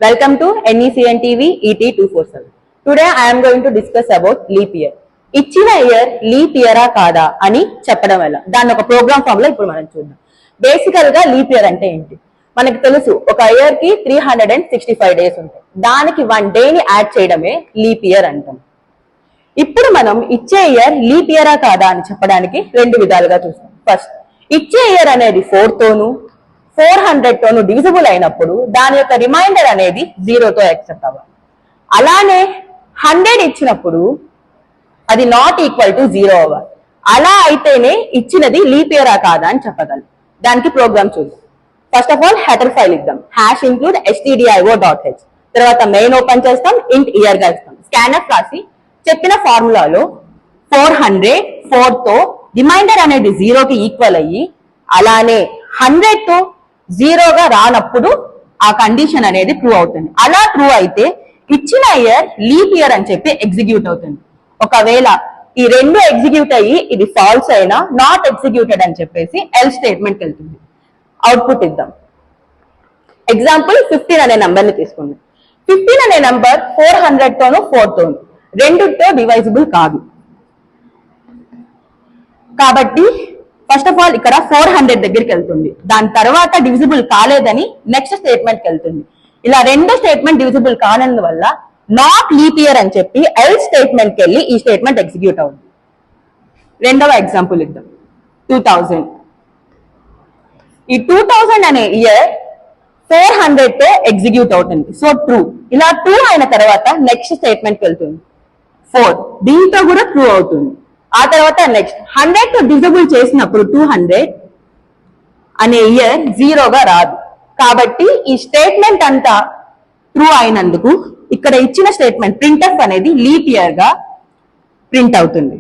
Welcome to NECN TV ET 247. Today I am going to discuss about leap year. ఇచ్చిన year leap ఇయరా కాదా అని చెప్పడం వల్ల దాన్ని ఒక ప్రోగ్రామ్ ఫామ్ లో ఇప్పుడు మనం చూద్దాం. బేసికల్ గా లీప్ ఇయర్ అంటే ఏంటి మనకు తెలుసు. ఒక ఇయర్ కి 365 డేస్ ఉంటాయి. దానికి 1 డేని యాడ్ చేయడమే లీప్ ఇయర్ అంటాం. ఇప్పుడు మనం ఇచ్చే ఇయర్ లీప్ ఇయరా కాదా అని చెప్పడానికి రెండు విధాలుగా చూస్తాం. ఫస్ట్, ఇచ్చే ఇయర్ అనేది 4 తోను 400 తోను డివిజిబుల్ అయినప్పుడు దాని యొక్క రిమైండర్ అనేది 0తో యాక్సెప్ట్ అవ్వాలి. అలానే 100 ఇచ్చినప్పుడు అది నాట్ ఈక్వల్ టు 0 అవ్వాలి. అలా అయితేనే ఇచ్చినది లీప్ ఇయరా కాదా అని చెప్పగలం. దానికి ప్రోగ్రామ్ చూద్దాం. First of all header file ఇద్దాం. #include stdio.h. తర్వాత మెయిన్ ఓపెన్ చేస్తాం, ఇంట్ ఇయర్ గా ఇస్తాం. స్కాన్ఎఫ్ రాసి చెప్పిన ఫార్ములాలో 400 4 తో రిమైండర్ అనేది 0కి ఈక్వల్ అయ్యి అలానే 100 తో 0గా రానప్పుడు ఆ కండిషన్ అనేది ట్రూ అవుతుంది. అలా ట్రూ అయితే ఇచ్చిన ఇయర్ లీప్ ఇయర్ అని చెప్పి ఎగ్జిక్యూట్ అవుతుంది. ఒకవేళ ఈ రెండు ఎగ్జిక్యూట్ అయ్యి ఇది ఫాల్స్ అయినా నాట్ ఎగ్జిక్యూటెడ్ అని చెప్పేసి ఎల్ స్టేట్మెంట్ వెళ్తుంది. అవుట్పుట్ ఇద్దాం. ఎగ్జాంపుల్ 15 అనే నంబర్ ని తీసుకుందాం. 15 అనే నంబర్ 400 తోను 4 తోను రెండుతో డివైజిబుల్ కాదు. కాబట్టి ఫస్ట్ ఆఫ్ ఆల్ ఇక్కడ 400 దగ్గరికి వెళ్తుంది. దాని తర్వాత డివిజిబుల్ కాలేదని నెక్స్ట్ స్టేట్మెంట్ కి వెళ్తుంది. ఇలా రెండో స్టేట్మెంట్ డివిజిబుల్ కానందువల్ల నాట్ లీప్ ఇయర్ అని చెప్పి ఎల్ స్టేట్మెంట్ కి వెళ్ళి ఈ స్టేట్మెంట్ ఎగ్జిక్యూట్ అవుతుంది. రెండవ ఎగ్జాంపుల్ ఇద్దాం. 2000. ఈ 2000 అనే ఇయర్ 400 తో ఎగ్జిక్యూట్ అవుతుంది. So true. ఇలా ట్రూ అయిన తర్వాత నెక్స్ట్ స్టేట్మెంట్ కి వెళ్తుంది. 4 దీంతో కూడా ట్రూ అవుతుంది. ఆ తర్వాత నెక్స్ట్ 100 తో డివిజిబుల్ చేసినప్పుడు 200 అనే ఇయర్ 0గా రాదు. కాబట్టి ఈ స్టేట్మెంట్ అంతా ట్రూ అయినందుకు ఇక్కడ ఇచ్చిన స్టేట్మెంట్ ప్రింట్ఎఫ్ అనేది లీప్ ఇయర్ గా ప్రింట్ అవుతుంది.